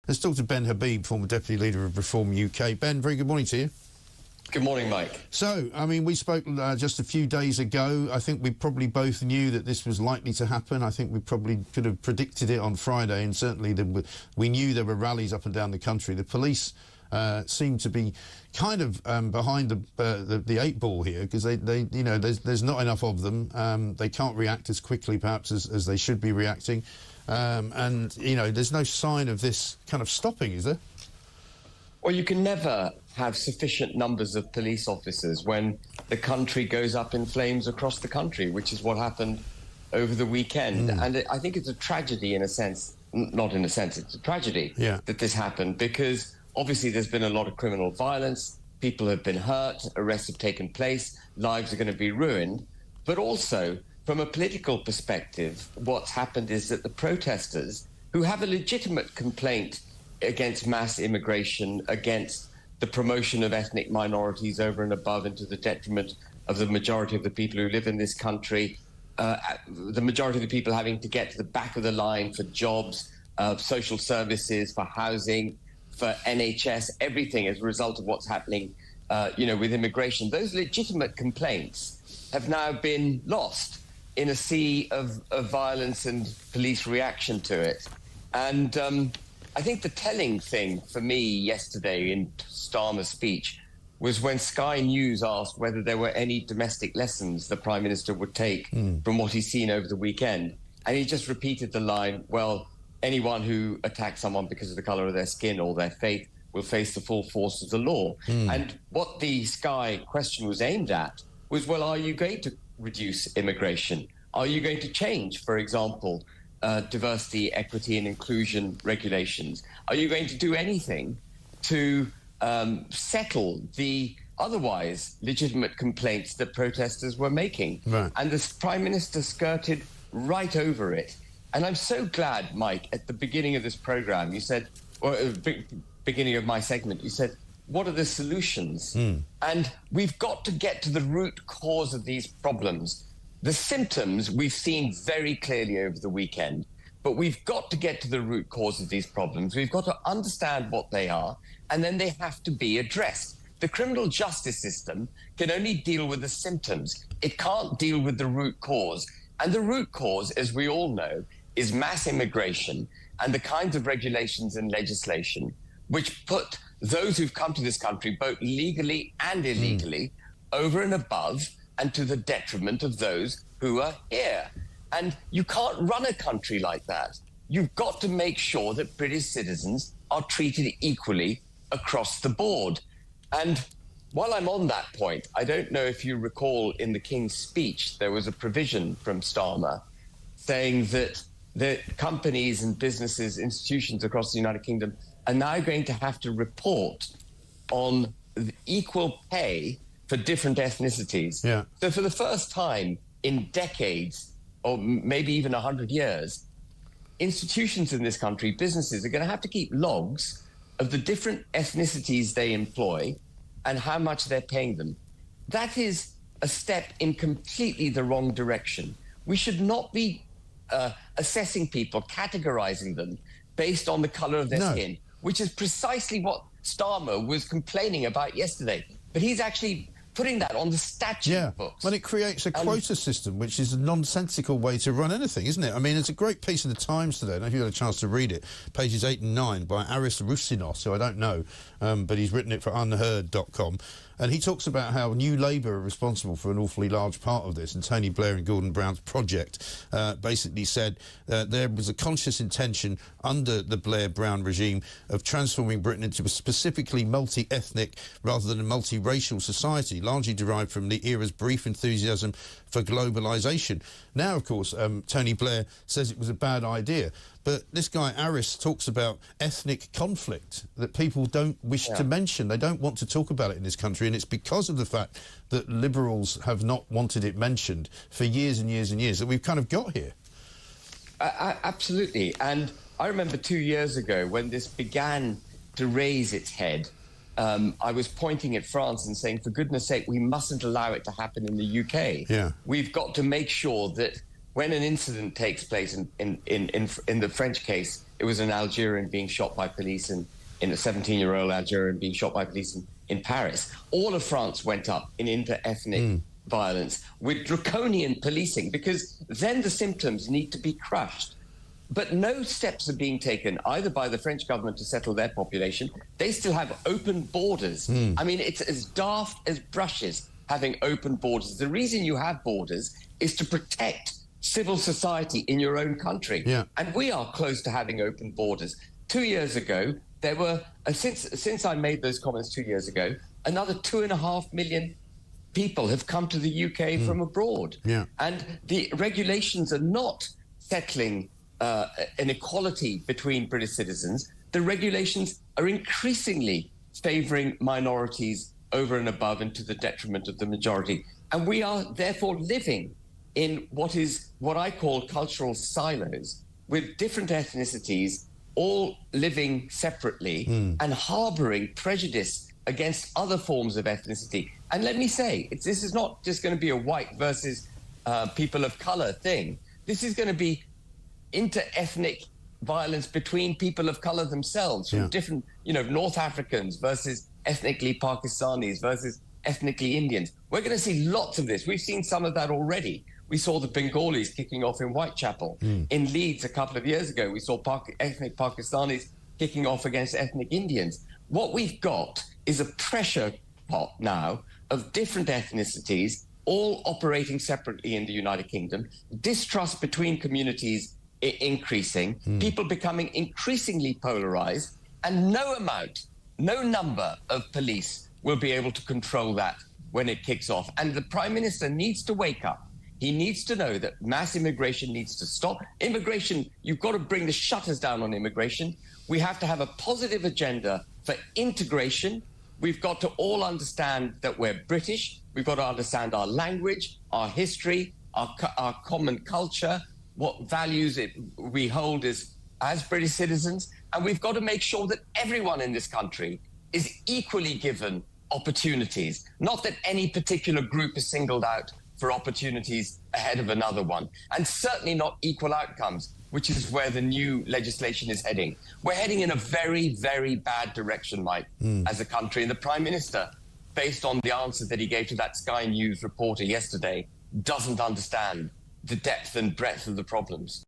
Let's talk to Ben Habib, former Deputy Leader of Reform UK. Ben, very good morning to you. Good morning, Mike. So, I mean, we spoke just a few days ago. I think we probably both knew that this was likely to happen. I think we probably could have predicted it on Friday, and certainly we knew there were rallies up and down the country. The police seem to be kind of behind the eight ball here, because they you know, there's not enough of them. They can't react as quickly, perhaps, as they should be reacting. And, you know, there's no sign of this kind of stopping, is there? Well, you can never have sufficient numbers of police officers when the country goes up in flames across the country, which is what happened over the weekend. And I think it's a tragedy in a sense, not in a sense, it's a tragedy that this happened, because obviously there's been a lot of criminal violence, people have been hurt, arrests have taken place, lives are going to be ruined. But also, from a political perspective, what's happened is that the protesters, who have a legitimate complaint against mass immigration, against the promotion of ethnic minorities over and above and to the detriment of the majority of the people who live in this country, the majority of the people having to get to the back of the line for jobs, social services, for housing, for NHS, everything as a result of what's happening, with immigration. Those legitimate complaints have now been lost in a sea of violence and police reaction to it. And I think the telling thing for me yesterday in Starmer's speech was when Sky News asked whether there were any domestic lessons the Prime Minister would take from what he's seen over the weekend. And he just repeated the line, well, anyone who attacks someone because of the colour of their skin or their faith will face the full force of the law. And what the Sky question was aimed at was, well, are you going to reduce immigration? Are you going to change, for example, diversity, equity and inclusion regulations? Are you going to do anything to settle the otherwise legitimate complaints that protesters were making? Right. And the Prime Minister skirted right over it. And I'm so glad, Mike, at the beginning of this programme, you said, or at the beginning of my segment, you said, what are the solutions? And we've got to get to the root cause of these problems. The symptoms we've seen very clearly over the weekend, but we've got to get to the root cause of these problems. We've got to understand what they are, and then they have to be addressed. The criminal justice system can only deal with the symptoms. It can't deal with the root cause. And the root cause, as we all know, is mass immigration and the kinds of regulations and legislation which put those who've come to this country, both legally and illegally, over and above and to the detriment of those who are here. And you can't run a country like that. You've got to make sure that British citizens are treated equally across the board. And while I'm on that point, I don't know if you recall in the King's speech, there was a provision from Starmer saying that the companies and businesses, institutions across the United Kingdom are now going to have to report on the equal pay for different ethnicities. Yeah. So for the first time in decades, or maybe even 100 years, institutions in this country, businesses, are going to have to keep logs of the different ethnicities they employ and how much they're paying them. That is a step in completely the wrong direction. We should not be assessing people, categorizing them based on the color of their skin, which is precisely what Starmer was complaining about yesterday. But he's actually putting that on the statute books. Well, it creates a quota system, which is a nonsensical way to run anything, isn't it? I mean, it's a great piece in the Times today. I don't know if you had a chance to read it. Pages 8 and 9 by Aris Roussinos, who I don't know, but he's written it for unheard.com. And he talks about how New Labour are responsible for an awfully large part of this. And Tony Blair and Gordon Brown's project basically said there was a conscious intention under the Blair-Brown regime of transforming Britain into a specifically multi-ethnic rather than a multi-racial society, largely derived from the era's brief enthusiasm for globalisation. Now, of course, Tony Blair says it was a bad idea. But this guy, Aris, talks about ethnic conflict that people don't wish to mention. They don't want to talk about it in this country, and it's because of the fact that liberals have not wanted it mentioned for years and years and years that we've kind of got here. Absolutely. And I remember 2 years ago when this began to raise its head, I was pointing at France and saying, for goodness sake, we mustn't allow it to happen in the UK. Yeah. We've got to make sure that when an incident takes place in the French case, it was an Algerian being shot by police in a 17-year-old Algerian being shot by police in Paris. All of France went up in inter-ethnic violence with draconian policing, because then the symptoms need to be crushed. But no steps are being taken either by the French government to settle their population. They still have open borders. I mean, it's as daft as brushes having open borders. The reason you have borders is to protect civil society in your own country. Yeah. And we are close to having open borders. 2 years ago, there were, since I made those comments 2 years ago, another 2.5 million people have come to the UK from abroad. Yeah. And the regulations are not settling an equality between British citizens. The regulations are increasingly favouring minorities over and above and to the detriment of the majority. And we are therefore living in what I call cultural silos, with different ethnicities all living separately and harbouring prejudice against other forms of ethnicity. And let me say, this is not just going to be a white versus people of colour thing. This is going to be inter-ethnic violence between people of colour themselves, from different, North Africans versus ethnically Pakistanis versus ethnically Indians. We're going to see lots of this. We've seen some of that already. We saw the Bengalis kicking off in Whitechapel. In Leeds a couple of years ago, we saw ethnic Pakistanis kicking off against ethnic Indians. What we've got is a pressure pot now of different ethnicities all operating separately in the United Kingdom, distrust between communities increasing, people becoming increasingly polarized, and no number of police will be able to control that when it kicks off. And the Prime Minister needs to wake up. He needs to know that mass immigration needs to stop. Immigration, you've got to bring the shutters down on immigration. We have to have a positive agenda for integration. We've got to all understand that we're British. We've got to understand our language, our history, our common culture, what values we hold as British citizens. And we've got to make sure that everyone in this country is equally given opportunities, not that any particular group is singled out for opportunities ahead of another one, and certainly not equal outcomes, which is where the new legislation is heading. We're heading in a very, very bad direction, Mike, as a country. And the Prime Minister, based on the answer that he gave to that Sky News reporter yesterday, doesn't understand the depth and breadth of the problems.